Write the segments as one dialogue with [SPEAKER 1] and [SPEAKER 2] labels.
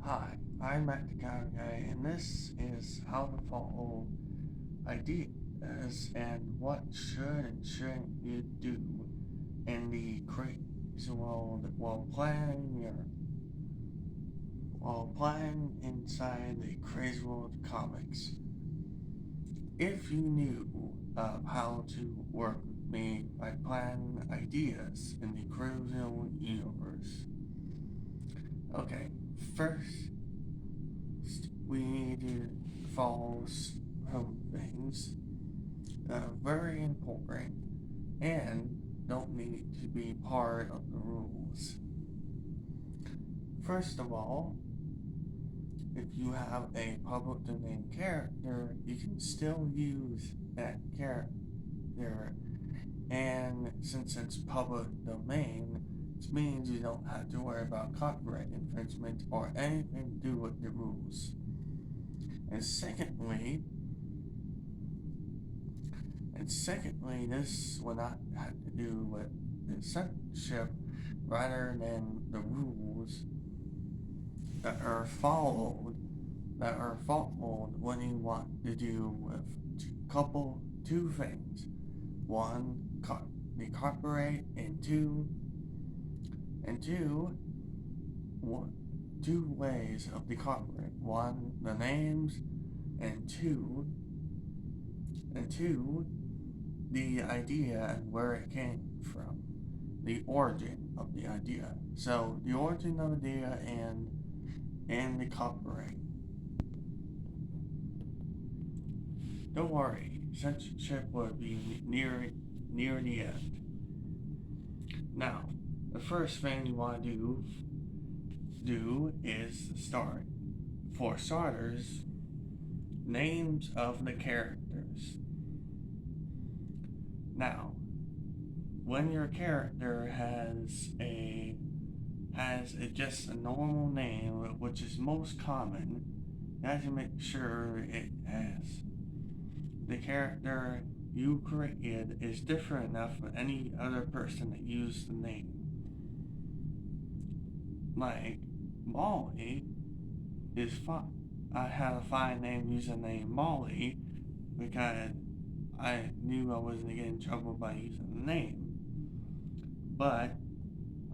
[SPEAKER 1] Hi, I'm Matt the Guy, and this is how to follow ideas and what should and shouldn't you do in the crazy world while playing inside the crazy world of comics. If you knew how to work with me by planning ideas in the crazy world universe. Okay, first we need to follow some things that are very important and don't need to be part of the rules. First of all, if you have a public domain character, you can still use that character, and since it's public domain, it means you don't have to worry about copyright infringement or anything to do with the rules. And secondly, this will not have to do with the censorship rather than the rules that are followed when you want to do with two things. One, the copyright, and two ways of the copyright. One, the names, and two, the idea and where it came from, the origin of the idea. So the origin of the idea and the copyright. Don't worry, censorship will be near the end. Now, the first thing you want to do is start. For starters, names of the characters. Now, when your character has just a normal name, which is most common, you have to make sure it has the character you created is different enough from any other person that used the name. Like Molly is fine. I had a fine name using the name Molly because I knew I wasn't getting in trouble by using the name. But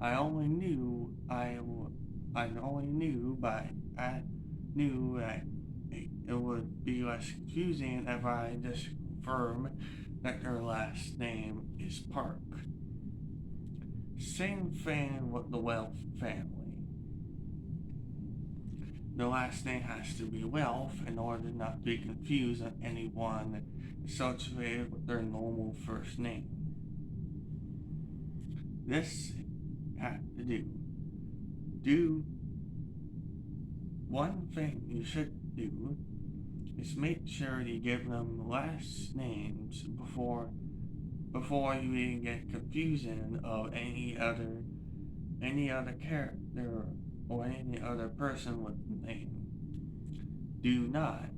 [SPEAKER 1] I only knew I knew that it would be less confusing if I just confirm that their last name is Park. Same thing with the Wealth family. The last name has to be Wealth in order not to be confused with anyone associated with their normal first name. This has to do one thing you should do is make sure you give them last names before you even get confusion of any other character or any other person with the name. Do not,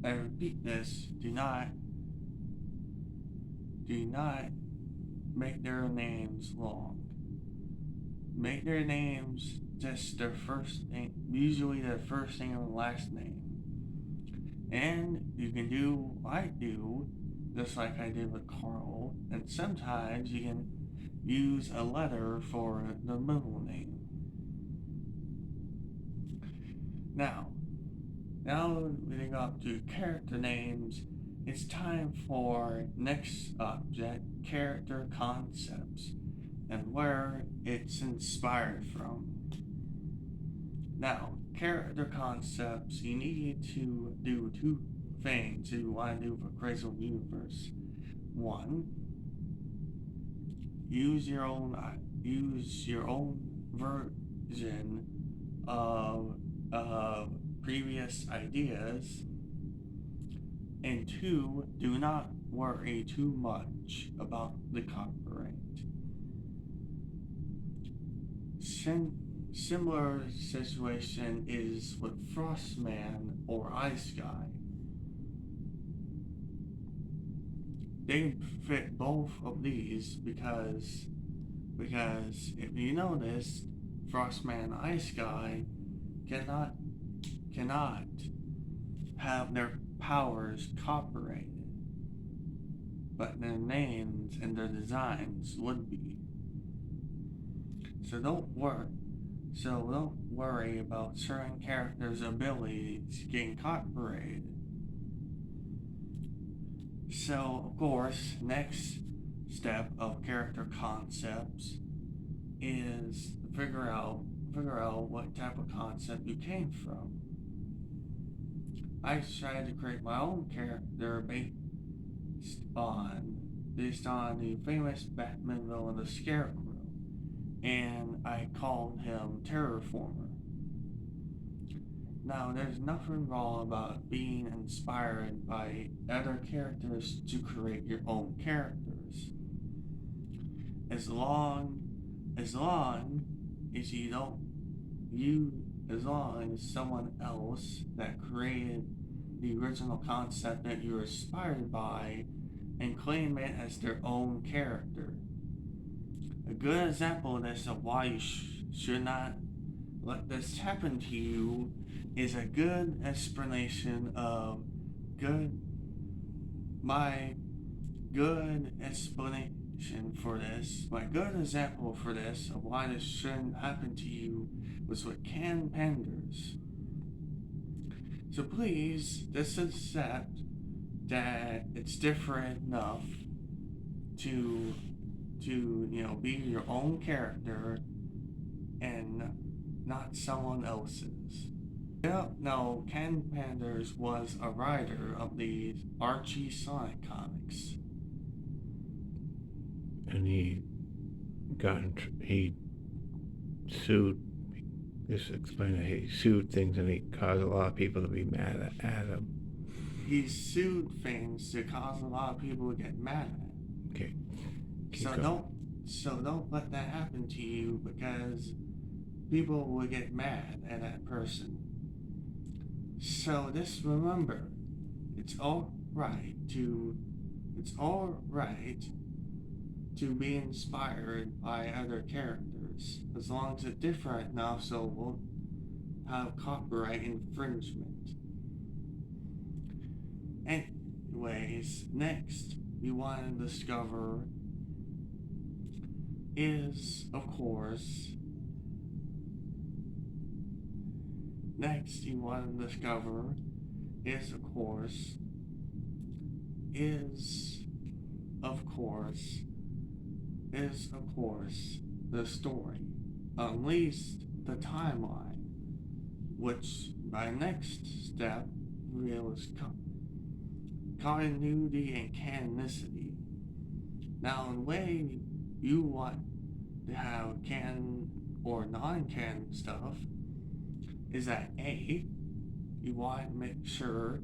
[SPEAKER 1] I repeat this, do not make their names long. Make their names just their first name, usually their first name and last name. And you can do what I do, just like I did with Carl, and sometimes you can use a letter for the middle name. Now leading up to character names, it's time for next object, character concepts, and where it's inspired from. Now, character concepts, you need to do two things you want to do for Crazy Universe. One, use your own version of previous ideas, and two, do not worry too much about the copyright. Similar situation is with Frostman or Ice Guy. They fit both of these because if you notice, Frostman Ice Guy cannot cannot have their powers copyrighted, but their names and their designs would be. So don't worry about certain characters' abilities getting copyrighted. So of course, next step of character concepts is to figure out what type of concept you came from. I decided to create my own character based on the famous Batman villain, the Scarecrow, and I called him Terraformer. Now, there's nothing wrong about being inspired by other characters to create your own characters, as long as you don't you as long as someone else that created the original concept that you're inspired by and claim it as their own character. A good example of this of why you should not let this happen to you is a good explanation of my good explanation for this. My good example for this of why this shouldn't happen to you was with canned pandas. So please just accept that it's different enough to be your own character and not someone else's. Yeah, no, Ken Panders was a writer of the Archie Sonic comics.
[SPEAKER 2] And he sued. Just explain it. He sued things, and he caused a lot of people to be mad at him.
[SPEAKER 1] He sued things to cause a lot of people to get mad at him.
[SPEAKER 2] Okay.
[SPEAKER 1] So don't let that happen to you, because people will get mad at that person. So just remember, it's all right to be inspired by other characters, as long as it's different enough so it won't have copyright infringement. Anyways, next you want to discover is, of course, the story, at least the timeline, which by next step reveals continuity and canonicity. Now, the way you want to have canon or non-canon stuff is that A, you want to make sure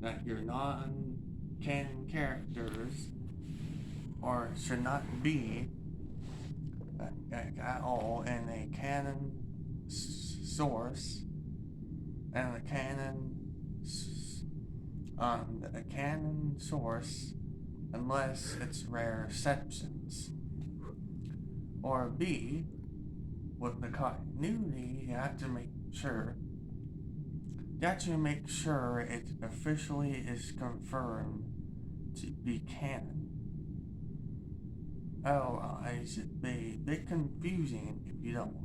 [SPEAKER 1] that your non-canon characters should not be at all in a canon source, and a canon source unless it's rare exceptions. Or B, with the continuity, you have to make sure it officially is confirmed to be canon. Otherwise, it'd be a bit confusing if you don't.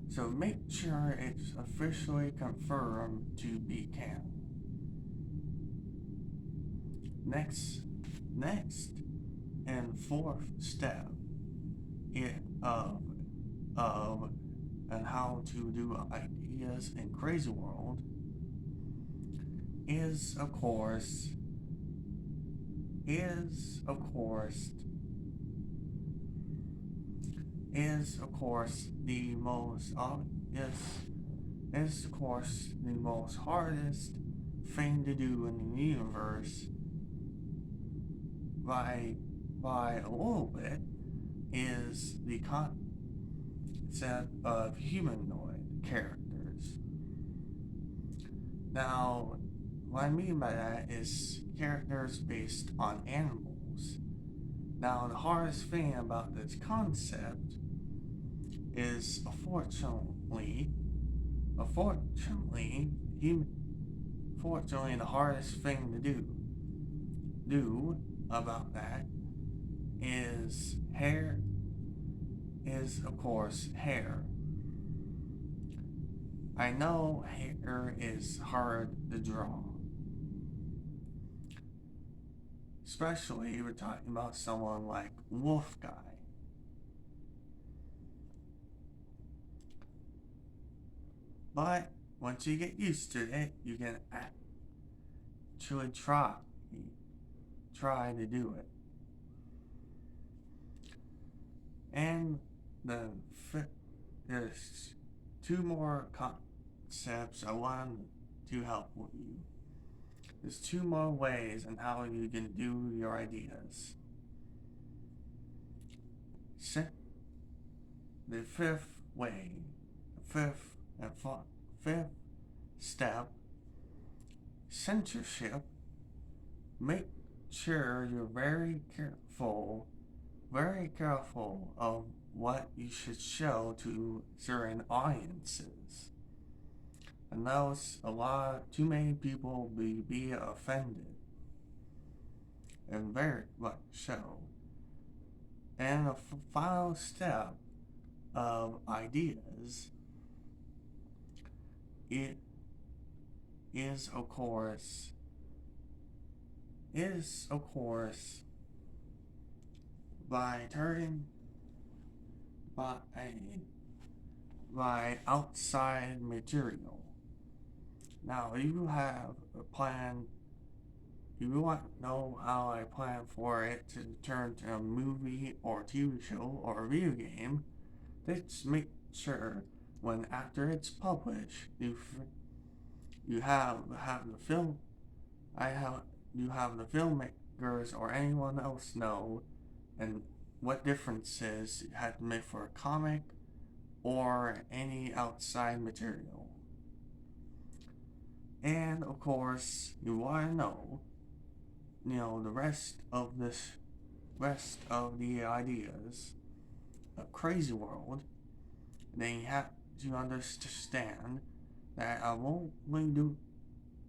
[SPEAKER 1] So make sure it's officially confirmed to be canon. Next, and fourth step of and how to do ideas in Crazy World is of course the most hardest thing to do in the universe by a little bit, is the concept of humanoid characters. Now, what I mean by that is characters based on animals. Now, the hardest thing about this concept is unfortunately, fortunately, the hardest thing to do about that is of course hair. I know hair is hard to draw, especially if we're talking about someone like Wolf Guy. But once you get used to it, you can actually try to do it. And there's two more concepts I want to help with you. There's two more ways on how you can do your ideas. The fifth way, fifth step, censorship. Make sure you're very careful of what you should show to certain audiences. And those too many people be offended, and very much so. And the final step of ideas, it is of course by by outside material. Now, you have a plan. You want to know how I plan for it to turn to a movie or TV show or a video game. Let's make sure when after it's published, you have the film. You have the filmmakers or anyone else know, and what differences you had to make for a comic or any outside material. And of course, you want to know, the rest of the ideas of Crazy World. Then you have to understand that I only do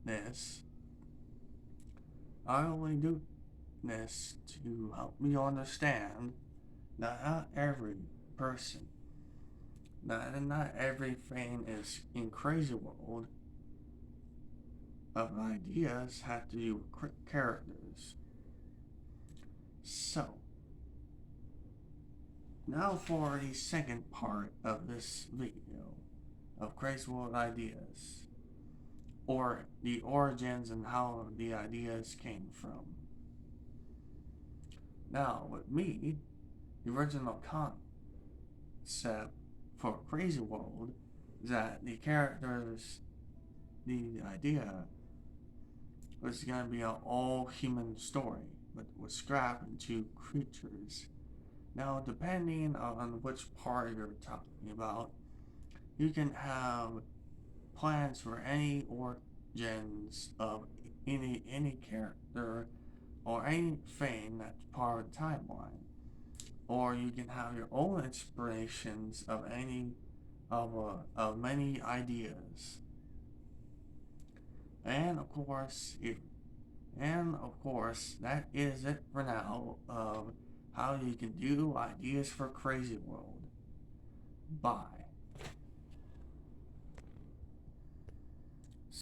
[SPEAKER 1] this to help me understand that not every person, not everything is in Crazy World of ideas have to do with characters. So, now for the second part of this video of Crazy World ideas, or the origins and how the ideas came from. Now, with me, the original concept for Crazy World is that the idea was going to be an all-human story, but was scrapped into creatures. Now, depending on which part you're talking about, you can have plans for any origins of any character or anything that's part of the timeline. Or you can have your own inspirations of many ideas. And of course, that is it for now of how you can do ideas for Crazy World. Bye.